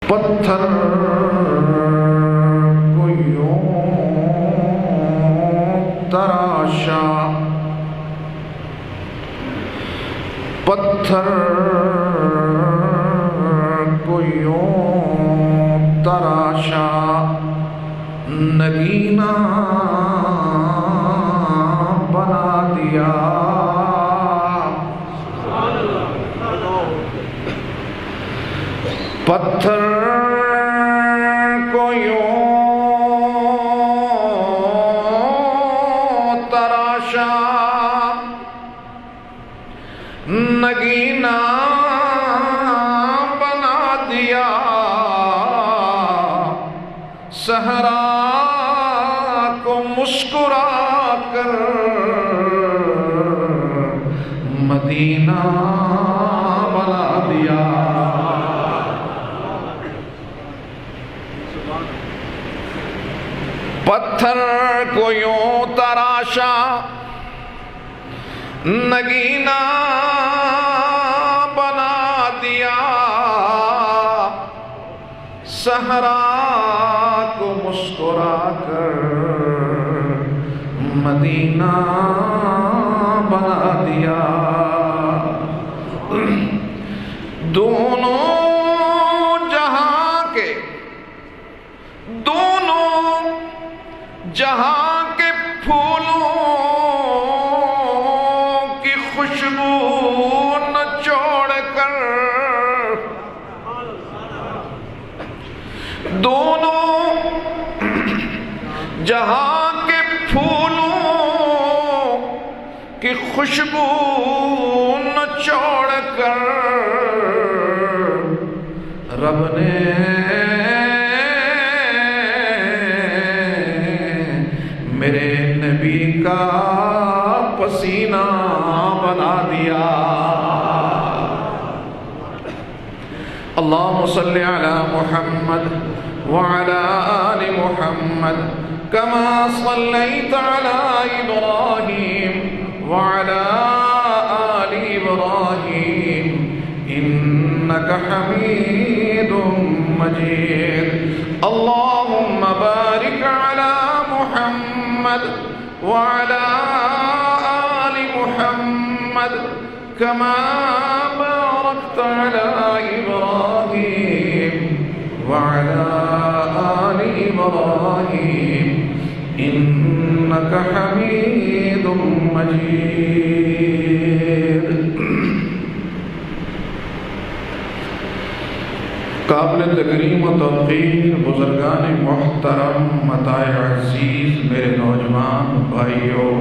پتھر کو یوں تراشا، پتھر کو یوں تراشا، نگینا بنا دیا۔ پتھر کو یوں تراشا، نگینا بنا دیا، صحرا کو مسکرا کر مدینہ بنا دیا۔ پتھر کو یوں تراشا، نگینا بنا دیا، صحرا کو مسکرا کر مدینہ بنا دیا۔ دونوں جہاں کے پھولوں کی خوشبو نچوڑ کر، دونوں جہاں کے پھولوں کی خوشبو نچوڑ کر، رب نے میرے نبی کا پسینہ بنا دیا۔ اللہم صلی علی محمد وعلی آل محمد کما صلیت علی ابراہیم وعلی آل ابراہیم انک حمید مجید۔ اللہم بارک علی محمد وعلى آل محمد كما باركت على إبراهيم وعلى آل إبراهيم إنك حميد مجيد۔ قابل تکریم و توقیر بزرگان محترم، متاع عزیز، میرے نوجوان بھائیوں،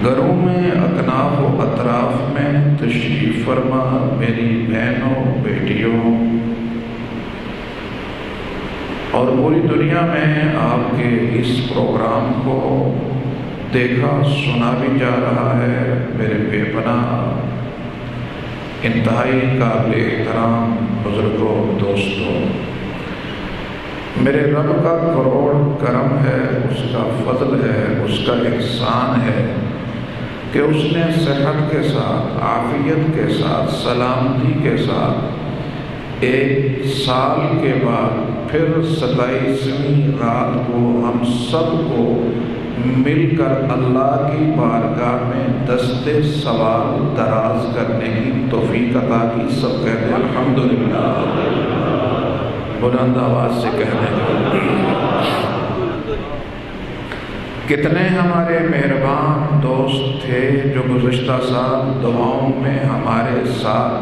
گھروں میں، اکناف و اطراف میں تشریف فرما میری بہنوں، بیٹیوں، اور پوری دنیا میں آپ کے اس پروگرام کو دیکھا سنا بھی جا رہا ہے، میرے بے پناہ انتہائی قابل احترام بزرگوں، دوستوں، میرے رب کا کروڑ کرم ہے، اس کا فضل ہے، اس کا احسان ہے کہ اس نے صحت کے ساتھ، عافیت کے ساتھ، سلامتی کے ساتھ ایک سال کے بعد پھر 27ویں رات کو ہم سب کو مل کر اللہ کی بارگاہ میں دست سوال دراز کرنے کی توفیق عطا کی۔ سب کہتے ہیں الحمدللہ، بلند آواز سے کہنے کتنے ہمارے مہربان دوست تھے جو گزشتہ سال دعاؤں میں ہمارے ساتھ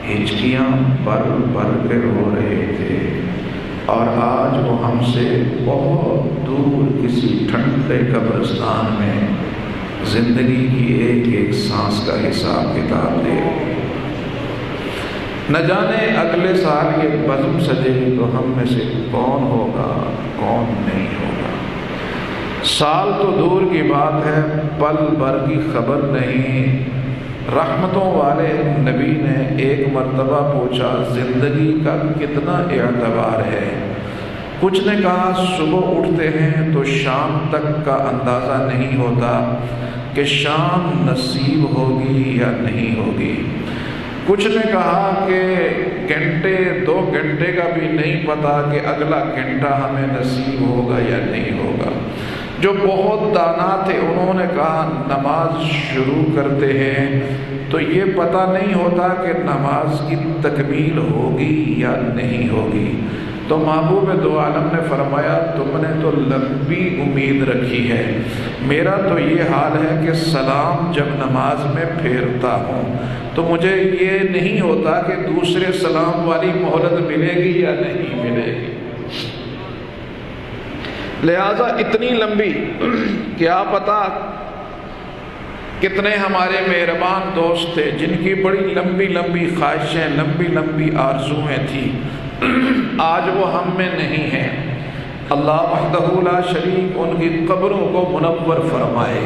ہچکیاں بھر بھر کے رو رہے تھے، اور آج وہ ہم سے بہت دور کسی ٹھنڈے قبرستان میں زندگی کی ایک ایک سانس کا حساب کتاب دے۔ نہ جانے اگلے سال یہ بزم سجے تو ہم میں سے کون ہوگا، کون نہیں ہوگا۔ سال تو دور کی بات ہے، پل بھر کی خبر نہیں۔ رحمتوں والے نبی نے ایک مرتبہ پوچھا زندگی کا کتنا اعتبار ہے؟ کچھ نے کہا صبح اٹھتے ہیں تو شام تک کا اندازہ نہیں ہوتا کہ شام نصیب ہوگی یا نہیں ہوگی۔ کچھ نے کہا کہ گھنٹے 2 گھنٹے کا بھی نہیں پتا کہ اگلا گھنٹہ ہمیں نصیب ہوگا یا نہیں ہوگا۔ جو بہت دانا تھے انہوں نے کہا نماز شروع کرتے ہیں تو یہ پتہ نہیں ہوتا کہ نماز کی تکمیل ہوگی یا نہیں ہوگی۔ تو محبوب دو عالم نے فرمایا تم نے تو لمبی امید رکھی ہے، میرا تو یہ حال ہے کہ سلام جب نماز میں پھیرتا ہوں تو مجھے یہ نہیں ہوتا کہ دوسرے سلام والی مہلت ملے گی یا نہیں ملے گی۔ لہذا اتنی لمبی، کیا پتا کتنے ہمارے مہربان دوست تھے جن کی بڑی لمبی لمبی خواہشیں، لمبی لمبی آرزویں تھیں، آج وہ ہم میں نہیں ہیں۔ اللہ وحدہ لا شریک ان کی قبروں کو منور فرمائے،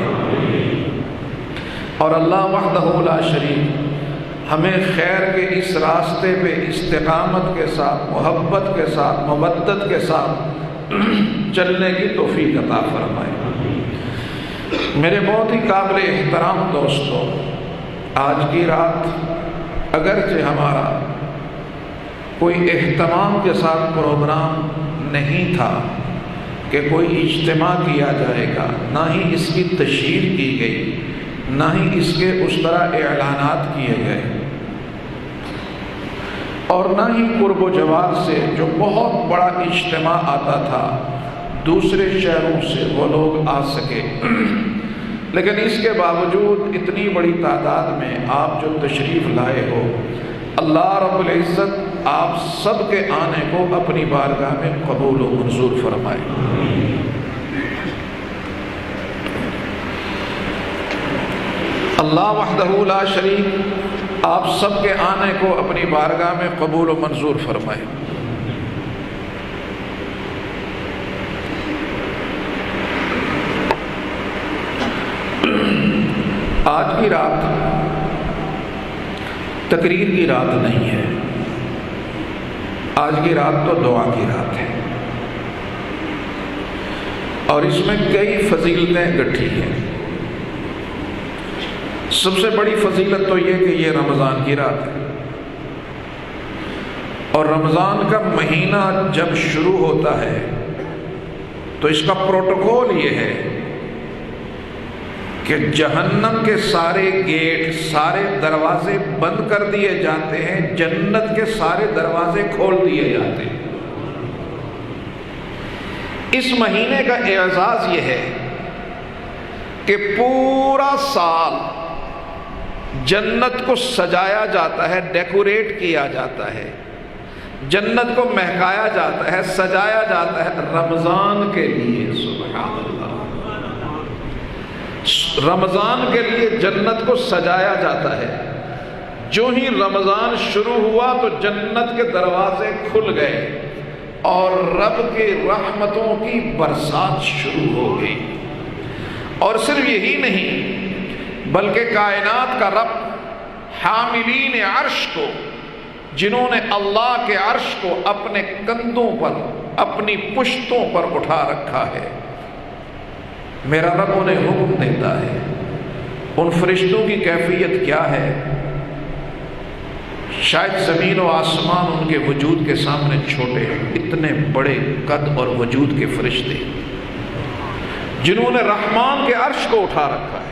اور اللہ وحدہ لا شریک ہمیں خیر کے اس راستے پہ استقامت کے ساتھ، محبت کے ساتھ، مودت کے ساتھ چلنے کی توفیق عطا فرمائے۔ میرے بہت ہی قابل احترام دوستو، آج کی رات اگرچہ ہمارا کوئی اہتمام کے ساتھ پروگرام نہیں تھا کہ کوئی اجتماع کیا جائے گا، نہ ہی اس کی تشہیر کی گئی، نہ ہی اس کے اس طرح اعلانات کیے گئے، اور نہ ہی قرب و جوار سے جو بہت بڑا اجتماع آتا تھا دوسرے شہروں سے وہ لوگ آ سکے، لیکن اس کے باوجود اتنی بڑی تعداد میں آپ جو تشریف لائے ہو، اللہ رب العزت آپ سب کے آنے کو اپنی بارگاہ میں قبول و منظور فرمائے۔ اللہ وحدہ لا شریک آپ سب کے آنے کو اپنی بارگاہ میں قبول و منظور فرمائے۔ آج کی رات تقریر کی رات نہیں ہے، آج کی رات تو دعا کی رات ہے، اور اس میں کئی فضیلتیں گٹھی ہیں۔ سب سے بڑی فضیلت تو یہ کہ یہ رمضان کی رات ہے، اور رمضان کا مہینہ جب شروع ہوتا ہے تو اس کا پروٹوکول یہ ہے کہ جہنم کے سارے گیٹ، سارے دروازے بند کر دیے جاتے ہیں، جنت کے سارے دروازے کھول دیے جاتے ہیں۔ اس مہینے کا اعزاز یہ ہے کہ پورا سال جنت کو سجایا جاتا ہے، ڈیکوریٹ کیا جاتا ہے، جنت کو مہکایا جاتا ہے، سجایا جاتا ہے رمضان کے لیے۔ سبحان اللہ، رمضان کے لیے جنت کو سجایا جاتا ہے۔ جو ہی رمضان شروع ہوا تو جنت کے دروازے کھل گئے اور رب کے رحمتوں کی برسات شروع ہو گئی۔ اور صرف یہی نہیں بلکہ کائنات کا رب حاملین عرش کو، جنہوں نے اللہ کے عرش کو اپنے کندھوں پر، اپنی پشتوں پر اٹھا رکھا ہے، میرا رب انہیں حکم دیتا ہے۔ ان فرشتوں کی کیفیت کیا ہے؟ شاید زمین و آسمان ان کے وجود کے سامنے چھوٹے ہیں، اتنے بڑے قد اور وجود کے فرشتے جنہوں نے رحمان کے عرش کو اٹھا رکھا ہے۔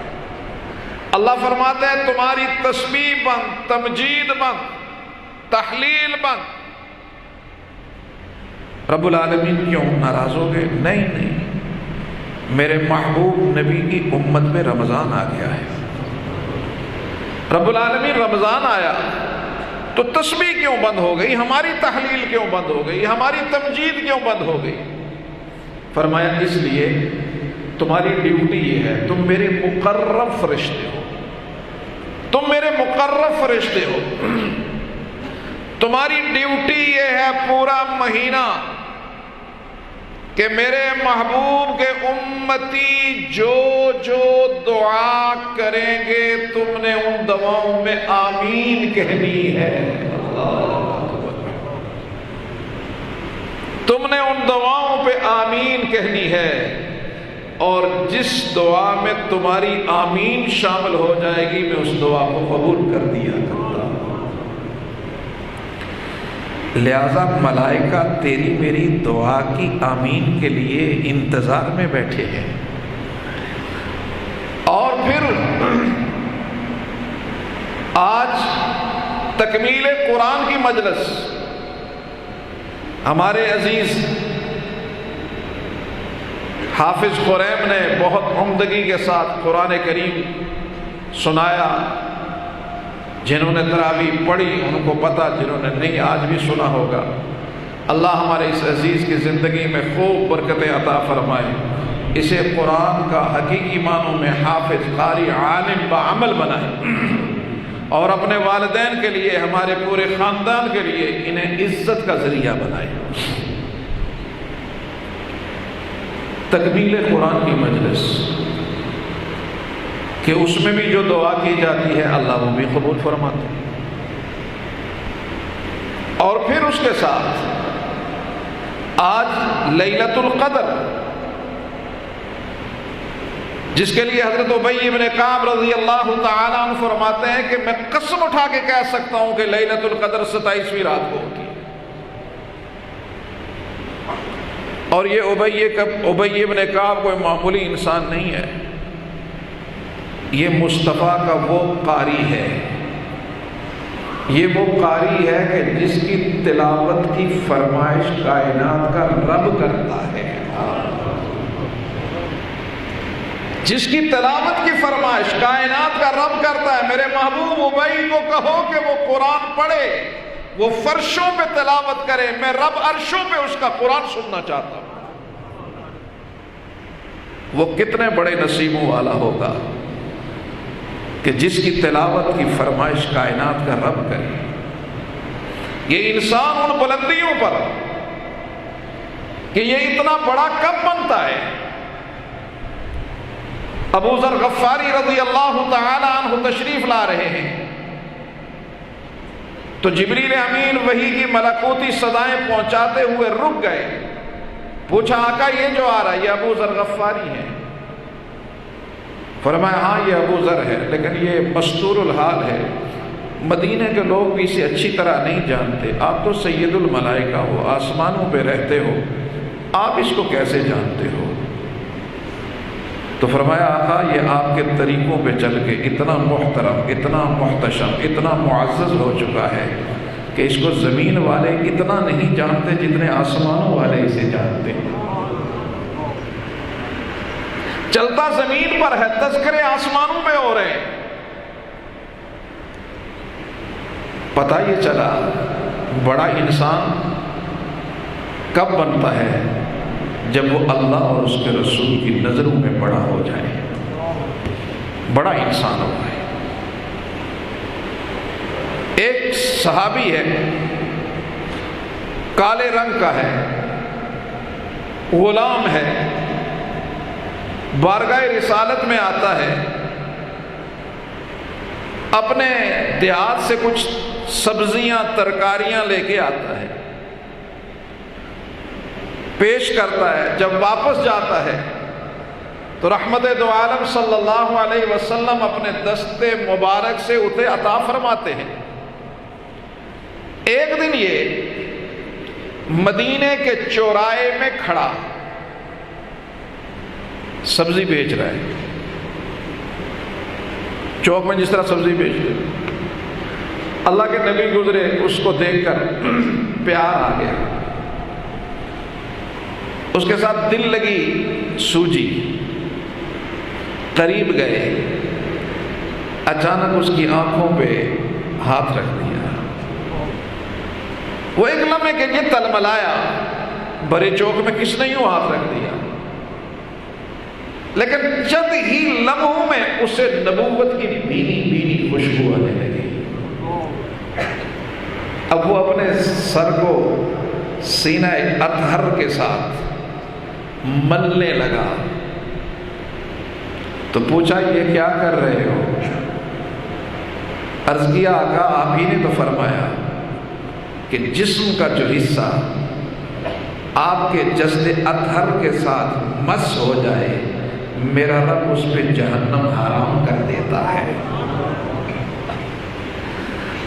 اللہ فرماتا ہے تمہاری تسبیح بند، تمجید بند، تحلیل بند۔ رب العالمین کیوں ناراض ہو گئے؟ نہیں، میرے محبوب نبی کی امت میں رمضان آ گیا ہے۔ رب العالمین رمضان آیا تو تسبیح کیوں بند ہو گئی؟ ہماری تحلیل کیوں بند ہو گئی؟ ہماری تمجید کیوں بند ہو گئی؟ فرمایا اس لیے تمہاری ڈیوٹی یہ ہے، تم میرے مقرب فرشتے ہو، تم میرے مقرب فرشتے ہو، تمہاری ڈیوٹی یہ ہے پورا مہینہ کہ میرے محبوب کے امتی جو جو دعا کریں گے تم نے ان دعاؤں میں آمین کہنی ہے۔ تم نے ان دعاؤں پہ آمین کہنی ہے، اور جس دعا میں تمہاری آمین شامل ہو جائے گی میں اس دعا کو قبول کر دیا کرتا۔ لہذا ملائکہ تیری میری دعا کی آمین کے لیے انتظار میں بیٹھے ہیں۔ اور پھر آج تکمیل قرآن کی مجلس، ہمارے عزیز حافظ خریم نے بہت عمدگی کے ساتھ قرآن کریم سنایا۔ جنہوں نے تراویح پڑھی ان کو پتہ، جنہوں نے نہیں آج بھی سنا ہوگا۔ اللہ ہمارے اس عزیز کی زندگی میں خوب برکتیں عطا فرمائے، اسے قرآن کا حقیقی معنوں میں حافظ، قاری، عالم بعمل بنائے، اور اپنے والدین کے لیے، ہمارے پورے خاندان کے لیے انہیں عزت کا ذریعہ بنائے۔ تکمیل قرآن کی مجلس کہ اس میں بھی جو دعا کی جاتی ہے اللہ وہ بھی قبول فرماتے ہیں۔ اور پھر اس کے ساتھ آج لیلۃ القدر، جس کے لیے حضرت ابی بن کعب رضی اللہ تعالی عنہ فرماتے ہیں کہ میں قسم اٹھا کے کہہ سکتا ہوں کہ لیلۃ القدر 27ویں رات کو ہوتی ہے۔ اور یہ ابی بن کعب کوئی معمولی انسان نہیں ہے، یہ مصطفیٰ کا وہ قاری ہے، یہ وہ قاری ہے کہ جس کی تلاوت کی فرمائش کائنات کا رب کرتا ہے، جس کی تلاوت کی فرمائش کائنات کا رب کرتا ہے۔ میرے محبوب ابی کو کہو کہ وہ قرآن پڑھے، وہ فرشوں پہ تلاوت کرے، میں رب عرشوں پہ اس کا قرآن سننا چاہتا ہوں۔ وہ کتنے بڑے نصیبوں والا ہوگا کہ جس کی تلاوت کی فرمائش کائنات کا رب کرے۔ یہ انسان ان بلندیوں پر کہ یہ اتنا بڑا کب بنتا ہے۔ ابو ذر غفاری رضی اللہ تعالی عنہ تشریف لا رہے ہیں تو جبریل امین وحی کی ملکوتی صدائیں پہنچاتے ہوئے رک گئے۔ پوچھا آقا یہ جو آ رہا ہے یہ ابو ذر غفاری ہے؟ فرمایا ہاں یہ ابو ذر ہے، لیکن یہ مستور الحال ہے، مدینہ کے لوگ بھی اسے اچھی طرح نہیں جانتے، آپ تو سید الملائکہ ہو، آسمانوں پہ رہتے ہو، آپ اس کو کیسے جانتے ہو؟ تو فرمایا آقا یہ آپ کے طریقوں پہ چل کے اتنا محترم، اتنا محتشم، اتنا معزز ہو چکا ہے کہ اس کو زمین والے اتنا نہیں جانتے جتنے آسمانوں والے اسے جانتے ہیں۔ چلتا زمین پر ہے، تذکرے آسمانوں میں ہو رہے ہیں۔ پتہ یہ چلا بڑا انسان کب بنتا ہے؟ جب وہ اللہ اور اس کے رسول کی نظروں میں بڑا ہو جائے، بڑا انسان ہو جائے۔ ایک صحابی ہے، کالے رنگ کا ہے، غلام ہے، بارگاہ رسالت میں آتا ہے، اپنے دیہات سے کچھ سبزیاں ترکاریاں لے کے آتا ہے، پیش کرتا ہے۔ جب واپس جاتا ہے تو رحمت دو عالم صلی اللہ علیہ وسلم اپنے دست مبارک سے اسے عطا فرماتے ہیں۔ ایک دن یہ مدینے کے چوراہے میں کھڑا سبزی بیچ رہا ہے، چوک میں جس طرح سبزی بیچتے، اللہ کے نبی گزرے، اس کو دیکھ کر پیار آ گیا، اس کے ساتھ دل لگی سوجی، قریب گئے، اچانک اس کی آنکھوں پہ ہاتھ رکھ دیا۔ وہ ایک لمحے کے لیے تلملایا، بڑے چوک میں کس نے یوں ہاتھ رکھ دیا، لیکن چند ہی لمحوں میں اسے نبوت کی بھینی بھینی خوشبو آنے لگی۔ اب وہ اپنے سر کو سینہ اطہر کے ساتھ ملنے لگا تو پوچھا یہ کیا کر رہے ہو؟ عرض کیا آقا آپ ہی نے تو فرمایا کہ جسم کا جو حصہ آپ کے جسد اطہر کے ساتھ مس ہو جائے میرا رب اس پہ جہنم حرام کر دیتا ہے۔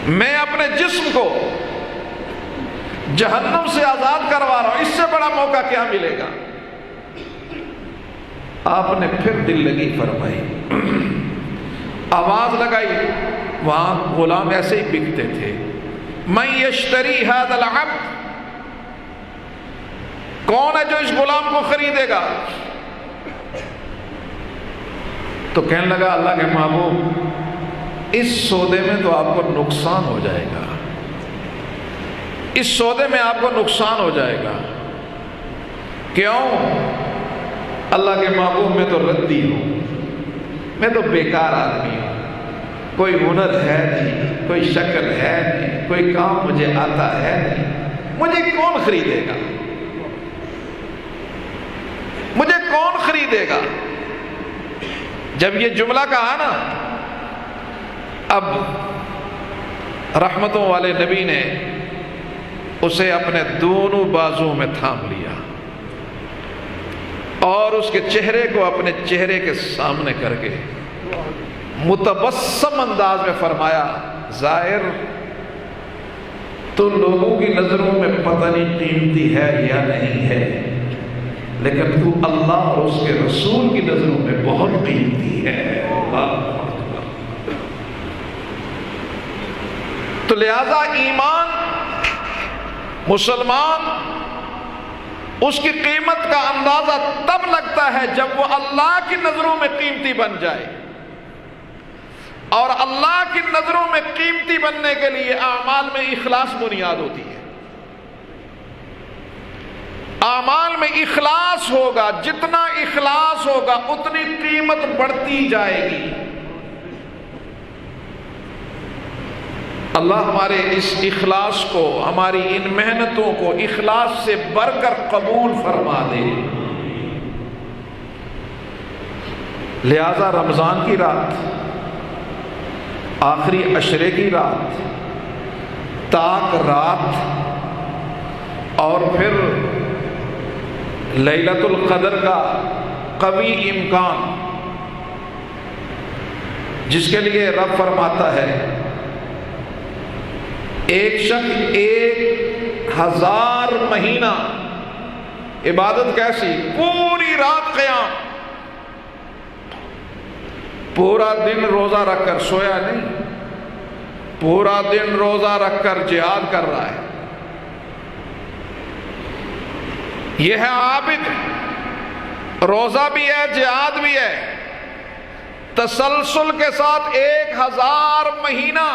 میں اپنے جسم کو جہنم سے آزاد کروا رہا ہوں، اس سے بڑا موقع کیا ملے گا؟ آپ نے پھر دل لگی فرمائی، آواز لگائی، وہاں غلام ایسے ہی بکتے تھے، من یشتری ھذا العبد، کون ہے جو اس غلام کو خریدے گا؟ تو کہنے لگا اللہ کے محبوب، اس سودے میں تو آپ کو نقصان ہو جائے گا، اس سودے میں آپ کو نقصان ہو جائے گا۔ کیوں؟ اللہ کے محبوب میں تو ردی ہوں، میں تو بیکار آدمی ہوں، کوئی ہنر ہے نہیں، کوئی شکل ہے نہیں، کوئی کام مجھے آتا ہے نہیں، مجھے کون خریدے گا؟ مجھے کون خریدے گا؟ جب یہ جملہ کہا نا، اب رحمتوں والے نبی نے اسے اپنے دونوں بازوں میں تھام لیا اور اس کے چہرے کو اپنے چہرے کے سامنے کر کے متبسم انداز میں فرمایا، ظاہر تو لوگوں کی نظروں میں پتہ نہیں قیمتی ہے یا نہیں ہے، لیکن تو اللہ اور اس کے رسول کی نظروں میں بہت قیمتی ہے۔ تو لہذا ایمان، مسلمان، اس کی قیمت کا اندازہ تب لگتا ہے جب وہ اللہ کی نظروں میں قیمتی بن جائے، اور اللہ کی نظروں میں قیمتی بننے کے لیے اعمال میں اخلاص بنیاد ہوتی ہے۔ اعمال میں اخلاص ہوگا، جتنا اخلاص ہوگا اتنی قیمت بڑھتی جائے گی۔ اللہ ہمارے اس اخلاص کو، ہماری ان محنتوں کو اخلاص سے بڑھ کر قبول فرما دے۔ لہذا رمضان کی رات، آخری عشرے کی رات، تاک رات، اور پھر لیلۃ القدر کا قوی امکان، جس کے لیے رب فرماتا ہے ایک شخص 1000 مہینہ عبادت کیسی؟ پوری رات قیام، پورا دن روزہ رکھ کر سویا نہیں، پورا دن روزہ رکھ کر جہاد کر رہا ہے۔ یہ ہے عابد، روزہ بھی ہے، جہاد بھی ہے، تسلسل کے ساتھ 1000 مہینہ۔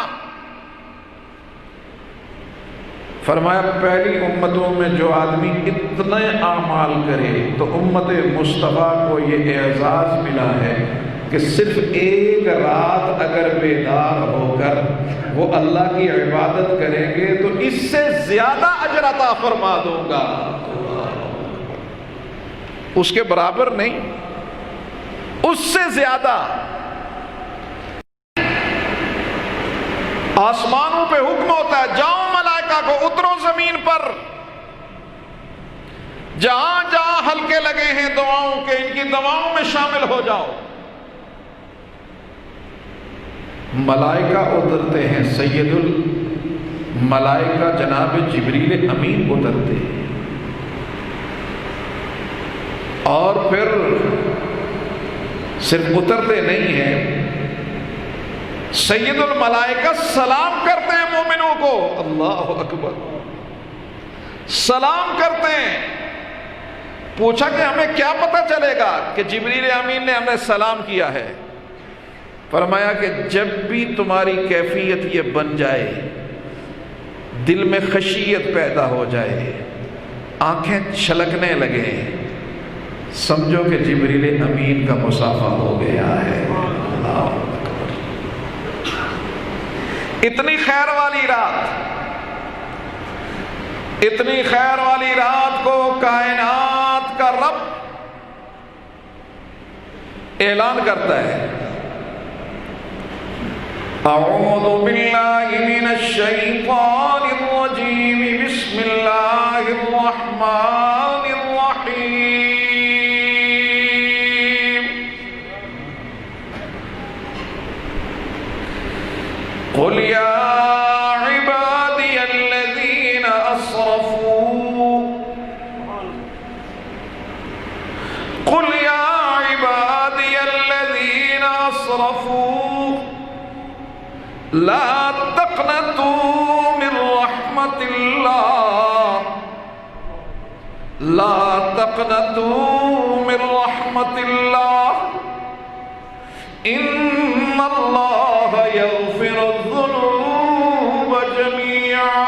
فرمایا پہلی امتوں میں جو آدمی اتنے اعمال کرے تو امت مصطفیٰ کو یہ اعزاز ملا ہے کہ صرف ایک رات اگر بیدار ہو کر وہ اللہ کی عبادت کریں گے تو اس سے زیادہ اجر عطا فرما دوں گا، اس کے برابر نہیں، اس سے زیادہ۔ آسمانوں پہ حکم ہوتا ہے، جاؤ ملائکہ کو، اترو زمین پر، جہاں جہاں حلقے لگے ہیں دعاؤں کے، ان کی دعاؤں میں شامل ہو جاؤ۔ ملائکہ اترتے ہیں، سید الملائکہ جناب جبریل امین اترتے ہیں، اور پھر صرف اترتے نہیں ہیں، سید الملائکہ سلام کرتے ہیں مومنوں کو، اللہ اکبر، سلام کرتے ہیں۔ پوچھا کہ ہمیں کیا پتہ چلے گا کہ جبریل امین نے ہمیں سلام کیا ہے؟ فرمایا کہ جب بھی تمہاری کیفیت یہ بن جائے، دل میں خشیت پیدا ہو جائے، آنکھیں چھلکنے لگے، سمجھو کہ جبریل امین کا مصافحہ ہو گیا ہے۔ اللہ، اتنی خیر والی رات، اتنی خیر والی رات کو کائنات کا رب اعلان کرتا ہے، اعوذ باللہ من الشیطان الرجیم، بسم اللہ الرحمن الرحیم، قل یا عبادی الذین اسرفوا غفور لا تقنطوا من رحمت اللہ لا تقنطوا من رحمت اللہ ان اللہ یغفر الذنوب جميعا.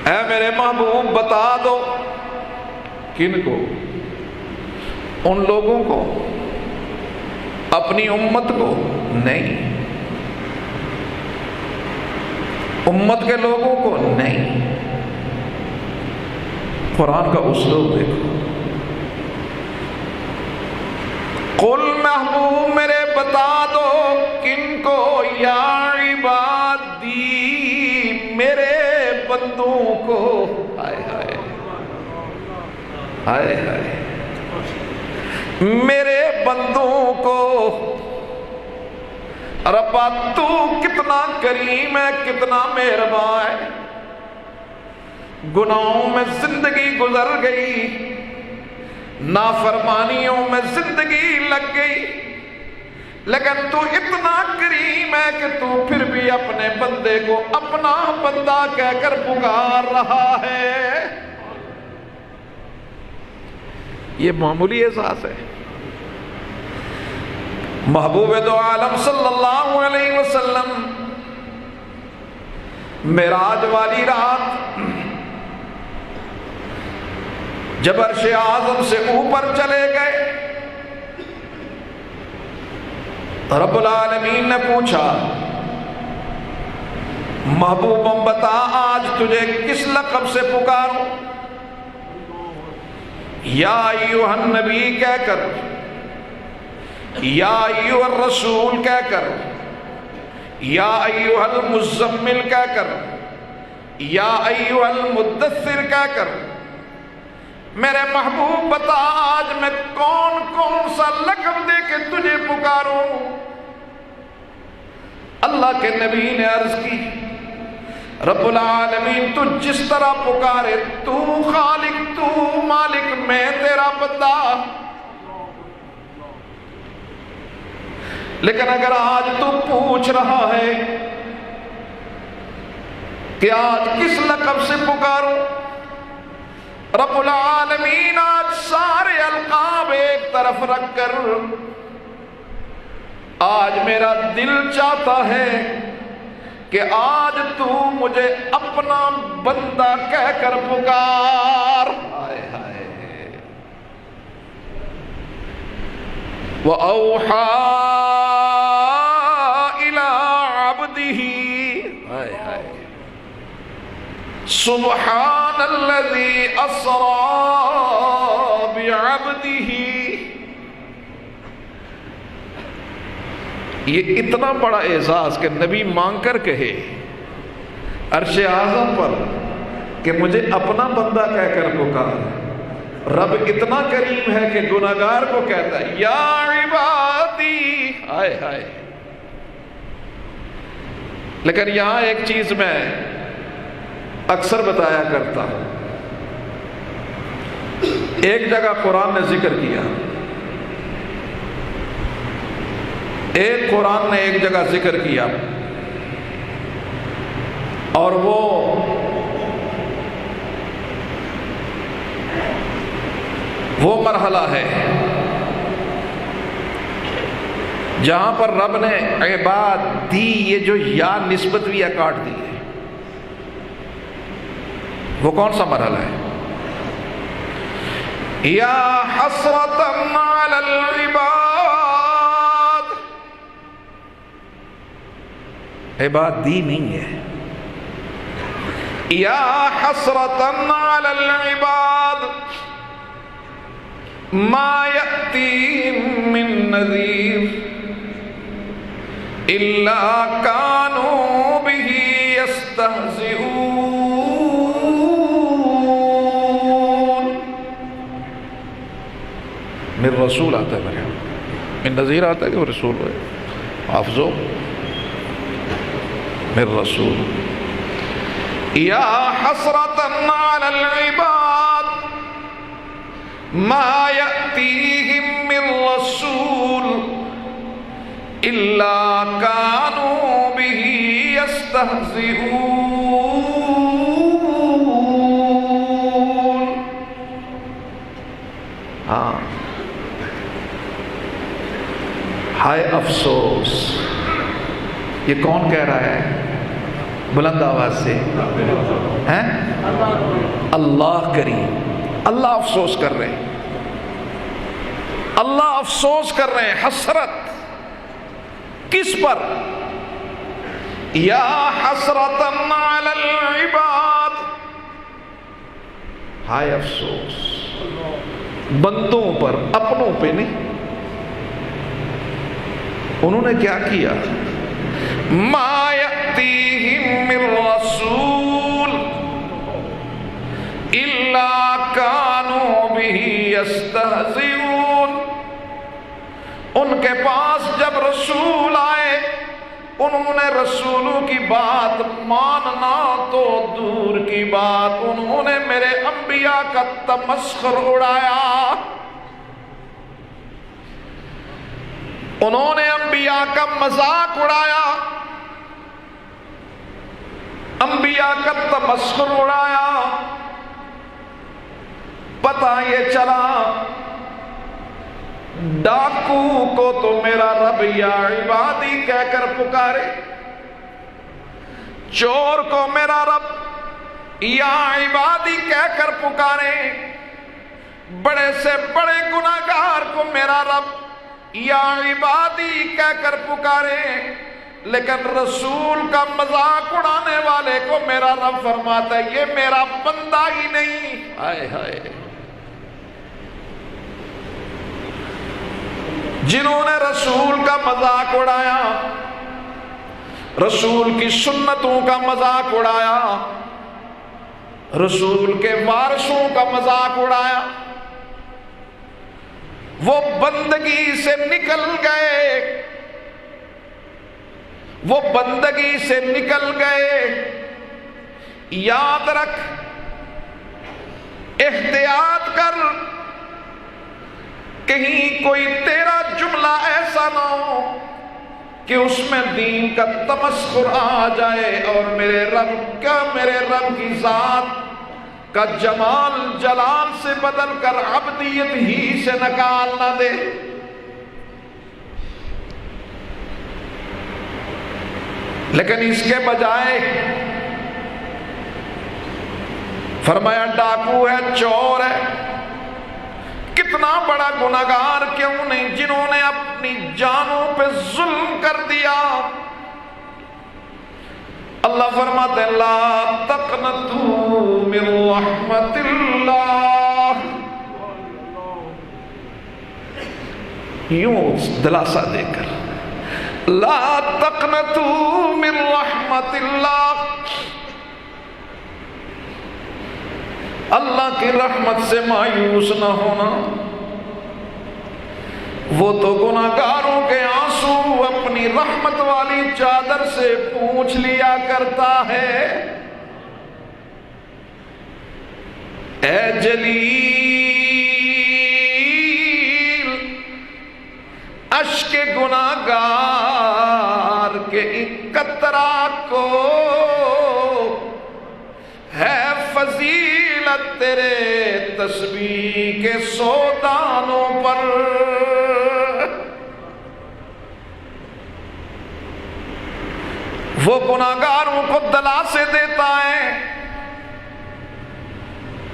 اے میرے محبوب بتا دو کن کو؟ ان لوگوں کو، اپنی امت کو نہیں، امت کے لوگوں کو نہیں. قرآن کا اسلوب دیکھو. قل محبوب میرے بتا دو کن کو؟ یا عبادی میرے بندوں کو. ہائے ہائے ہائے ہائے میرے بندوں کو. ربا تو کتنا کریم ہے، کتنا مہربان ہے. گناہوں میں زندگی گزر گئی، نافرمانیوں میں زندگی لگ گئی، لیکن تو اتنا کریم ہے کہ تو پھر بھی اپنے بندے کو اپنا بندہ کہہ کر پکار رہا ہے. یہ معمولی احساس ہے. محبوب دو عالم صلی اللہ علیہ وسلم معراج والی رات جب عرش اعظم سے اوپر چلے گئے، رب العالمین نے پوچھا محبوبم بتا آج تجھے کس لقب سے پکاروں؟ یا ایھا النبی کہہ کر، یا ایھا الرسول کہہ کر، یا ایھا المزمل کہہ کر، یا ایھا المدثر کہہ کر، میرے محبوب بتا آج میں کون کون سا لقب دے کے تجھے پکاروں؟ اللہ کے نبی نے عرض کی رب العالمین تو جس طرح پکارے، تو خالق، تو مالک، میں تیرا بندہ. لیکن اگر آج تو پوچھ رہا ہے کہ آج کس لقب سے پکاروں، رب العالمین آج سارے القاب ایک طرف رکھ کر آج میرا دل چاہتا ہے کہ آج تو مجھے اپنا بندہ کہہ کر پکار. ہائے ہائے. وَأَوْحَى إِلَىٰ عَبْدِهِ ہائے ہائے سبحان الذي أسرى بعبده. یہ اتنا بڑا اعزاز کہ نبی مانگ کر کہے عرش اعظم پر کہ مجھے اپنا بندہ کہہ کر پکار. رب اتنا کریم ہے کہ گناہگار کو کہتا ہے یا عبادی. ہائے ہائے. لیکن یہاں ایک چیز میں اکثر بتایا کرتا ہوں. ایک جگہ قرآن نے ذکر کیا، ایک قرآن نے ایک جگہ ذکر کیا، اور وہ مرحلہ ہے جہاں پر رب نے عباد دی، یہ جو یا نسبت بھی کاٹ دی ہے. وہ کون سا مرحلہ ہے؟ یا حسرتاً علی العباد. عباد دی نہیں ہے. یا حسرتاً علی العباد ما یأتیہم من نذیر الا کانوا بہ یستہزئون. من رسول آتا ہے میرے یہاں، من نذیر آتا ہے کہ وہ رسول ہے. حافظو من رسول. یا حسرتاً علی العباد ما یأتیہم من رسول الا کانوا بہ یستہزئون۔ ہاں، ہائے افسوس، یہ کون کہہ رہا ہے بلند آواز سے؟ ہیں؟ اللہ کریم، اللہ افسوس کر رہے ہیں، اللہ افسوس کر رہے ہیں۔ حسرت کس پر؟ یا حسرتن علی العباد، ہائے افسوس بندوں پر، اپنوں پہ نہیں۔ انہوں نے کیا کیا؟ ما یأتیہم من رسول الا کانوا بہ یستہزئون۔ ان کے پاس جب رسول آئے، انہوں نے رسولوں کی بات ماننا تو دور کی بات، انہوں نے میرے انبیاء کا تمسخر اڑایا، انہوں نے انبیاء کا مذاق اڑایا، انبیاء کا تمسخر اڑایا۔ پتہ یہ چلا ڈاکو کو تو میرا رب یا عبادی کہہ کر پکارے، چور کو میرا رب یا عبادی کہہ کر پکارے، بڑے سے بڑے گناہگار کو میرا رب یا عبادی کہہ کر پکارے، لیکن رسول کا مذاق اڑانے والے کو میرا رب فرماتا ہے یہ میرا بندہ ہی نہیں۔ ہائے ہائے، جنہوں نے رسول کا مذاق اڑایا، رسول کی سنتوں کا مذاق اڑایا، رسول کے وارثوں کا مذاق اڑایا، وہ بندگی سے نکل گئے، وہ بندگی سے نکل گئے۔ یاد رکھ، احتیاط کر، کہیں کوئی تیرا جملہ ایسا نہ ہو کہ اس میں دین کا تمسخر آ جائے اور میرے رب کی ذات کا جمال جلال سے بدل کر عبدیت ہی سے نکال نہ دے۔ لیکن اس کے بجائے فرمایا ڈاکو ہے، چور ہے، کتنا بڑا گناہگار کیوں نہیں، جنہوں نے اپنی جانوں پہ ظلم کر دیا۔ اللہ فرماتے ہیں لا تقنطوا من رحمت اللہ، یوں دلاسا دے کر، لا تقنطوا من رحمت اللہ، اللہ کی رحمت سے مایوس نہ ہونا۔ وہ تو گناہگاروں کے آنسو اپنی رحمت والی چادر سے پوچھ لیا کرتا ہے۔ اے جلیل، اشک گناہگار کے ایک قطرہ کو ہے فضیلت تیرے تسبیح کے 100 دانوں پر۔ وہ گناہگاروں کو دلاسے دیتا ہے۔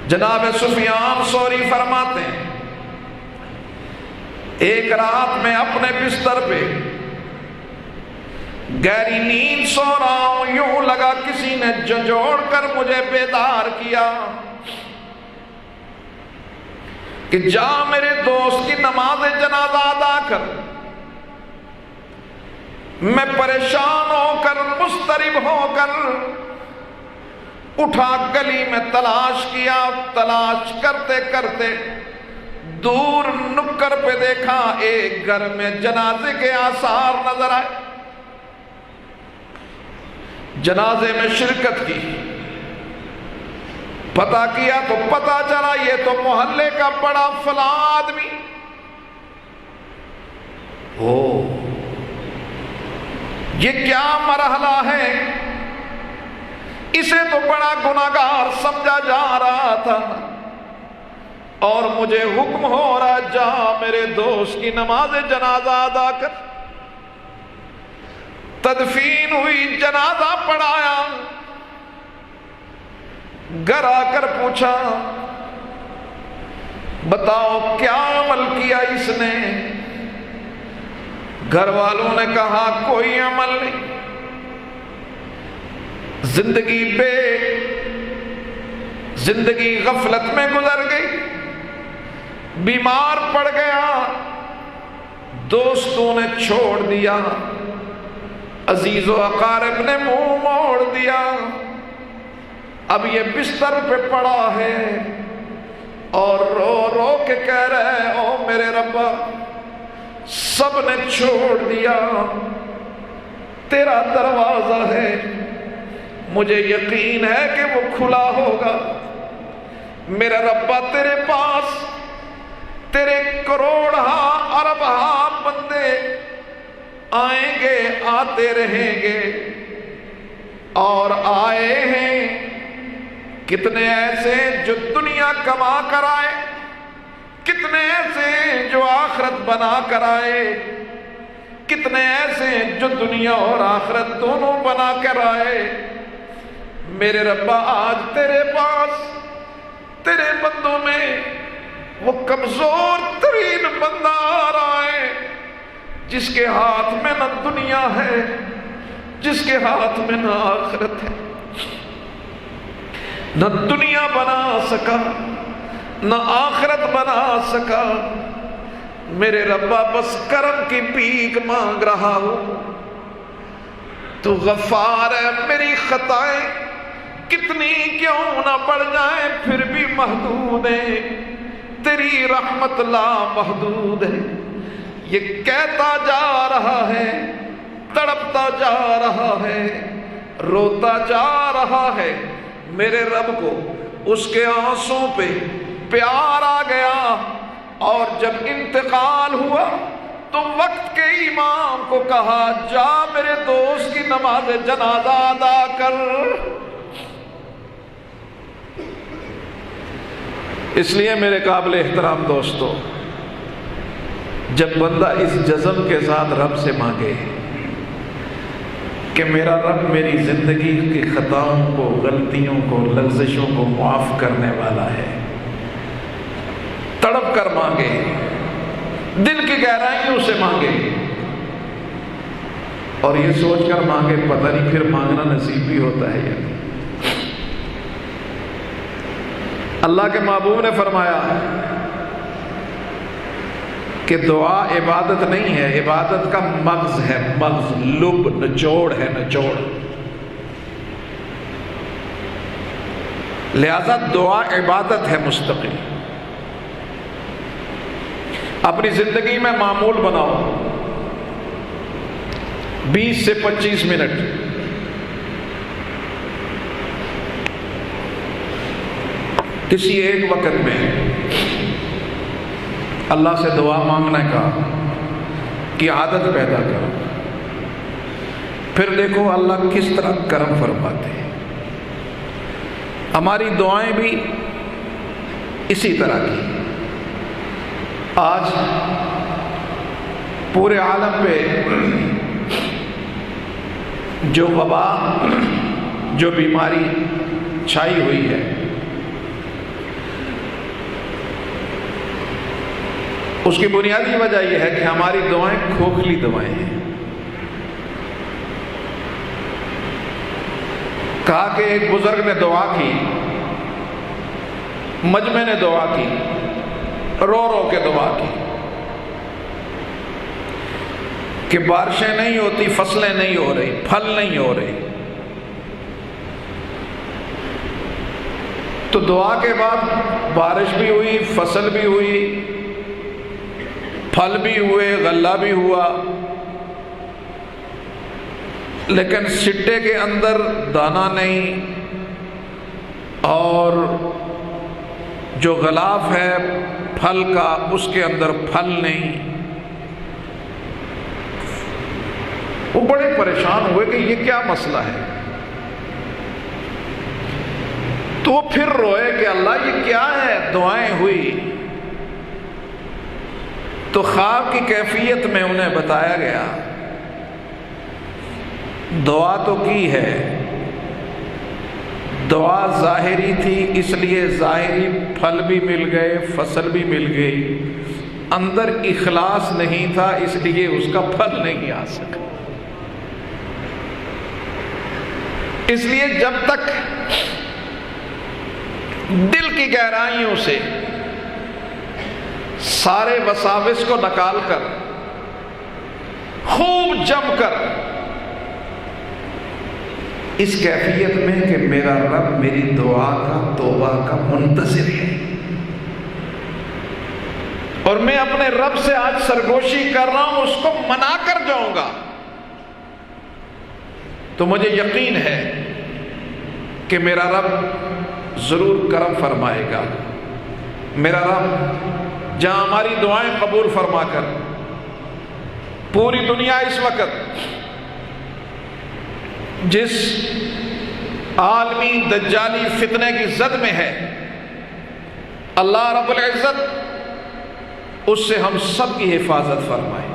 جناب سفیان ثوری فرماتے ہیں ایک رات میں اپنے بستر پہ گہری نیند سو رہا ہوں، یوں لگا کسی نے جھنجھوڑ کر مجھے بیدار کیا کہ جا میرے دوست کی نماز جنازہ ادا کر۔ میں پریشان ہو کر، مضطرب ہو کر اٹھا، گلی میں تلاش کیا، تلاش کرتے کرتے دور نکر پہ دیکھا، ایک گھر میں جنازے کے آثار نظر آئے۔ جنازے میں شرکت کی، پتہ کیا تو پتہ چلا یہ تو محلے کا بڑا فلاں آدمی ہو. یہ کیا مرحلہ ہے؟ اسے تو بڑا گناہگار سمجھا جا رہا تھا اور مجھے حکم ہو رہا جا میرے دوست کی نماز جنازہ ادا کر. تدفین ہوئی، جنازہ پڑھایا، گھر آ کر پوچھا بتاؤ کیا عمل کیا اس نے؟ گھر والوں نے کہا کوئی عمل نہیں، زندگی غفلت میں گزر گئی، بیمار پڑ گیا، دوستوں نے چھوڑ دیا، عزیز و اقارب نے منہ موڑ دیا، اب یہ بستر پہ پڑا ہے اور رو رو کے کہہ رہے او میرے ربا سب نے چھوڑ دیا، تیرا دروازہ ہے، مجھے یقین ہے کہ وہ کھلا ہوگا، میرا ربا تیرے پاس تیرے کروڑ ارب بندے آئیں گے، آتے رہیں گے اور آئے ہیں کتنے ایسے جو دنیا کما کر آئے، کتنے ایسے جو آخرت بنا کر آئے، کتنے ایسے جو دنیا اور آخرت دونوں بنا کر آئے. میرے ربا آج تیرے پاس تیرے بندوں میں وہ کمزور ترین بندہ آ رہا ہے جس کے ہاتھ میں نہ دنیا ہے، جس کے ہاتھ میں نہ آخرت ہے، نہ دنیا بنا سکا نہ آخرت بنا سکا. میرے ربا بس کرم کی بھیک مانگ رہا ہوں، تو غفار ہے، میری خطائیں کتنی کیوں نہ بڑھ جائیں پھر بھی محدود ہیں، تیری رحمت لا محدود ہے. یہ کہتا جا رہا ہے، تڑپتا جا رہا ہے، روتا جا رہا ہے. میرے رب کو اس کے آنسوں پہ پیار آ گیا اور جب انتقال ہوا تو وقت کے امام کو کہا جا میرے دوست کی نماز جنازہ ادا کر. اس لیے میرے قابل احترام دوستو، جب بندہ اس جزم کے ساتھ رب سے مانگے کہ میرا رب میری زندگی کی خطاؤں کو، غلطیوں کو، لغزشوں کو معاف کرنے والا ہے، تڑپ کر مانگے، دل کی گہرائیوں سے مانگے اور یہ سوچ کر مانگے پتہ نہیں پھر مانگنا نصیب بھی ہوتا ہے یا نہیں. اللہ کے محبوب نے فرمایا کہ دعا عبادت نہیں ہے، عبادت کا مغز ہے، مغز، لب، نچوڑ ہے، نچوڑ. لہذا دعا عبادت ہے مستقل. اپنی زندگی میں معمول بناؤ 20 سے 25 منٹ کسی ایک وقت میں اللہ سے دعا مانگنے کی عادت پیدا کرو. پھر دیکھو اللہ کس طرح کرم فرماتے ہیں. ہماری دعائیں بھی اسی طرح کی. آج پورے عالم پہ جو وبا، جو بیماری چھائی ہوئی ہے، اس کی بنیادی وجہ یہ ہے کہ ہماری دعائیں کھوکھلی دعائیں ہیں. کہا کہ ایک بزرگ نے دعا کی، مجمع نے دعا کی، رو رو کے دعا کی کہ بارشیں نہیں ہوتی، فصلیں نہیں ہو رہی، پھل نہیں ہو رہے. تو دعا کے بعد بارش بھی ہوئی، فصل بھی ہوئی، پھل بھی ہوئے، غلہ بھی ہوا، لیکن سٹے کے اندر دانہ نہیں، اور جو غلاف ہے پھل کا اس کے اندر پھل نہیں۔ وہ بڑے پریشان ہوئے کہ یہ کیا مسئلہ ہے، تو وہ پھر روئے کہ اللہ یہ کیا ہے، دعائیں ہوئی تو خواب کی کیفیت میں انہیں بتایا گیا دعا تو کی ہے، دعا ظاہری تھی اس لیے ظاہری پھل بھی مل گئے، فصل بھی مل گئی، اندر اخلاص نہیں تھا اس لیے اس کا پھل نہیں آ سکا۔ اس لیے جب تک دل کی گہرائیوں سے سارے وساوس کو نکال کر خوب جم کر اس کیفیت میں کہ میرا رب میری دعا کا توبہ کا منتظر ہے اور میں اپنے رب سے آج سرگوشی کر رہا ہوں، اس کو منا کر جاؤں گا، تو مجھے یقین ہے کہ میرا رب ضرور کرم فرمائے گا۔ میرا رب جہاں ہماری دعائیں قبول فرما کر پوری دنیا اس وقت جس عالمی دجالی فتنے کی زد میں ہے، اللہ رب العزت اس سے ہم سب کی حفاظت فرمائے۔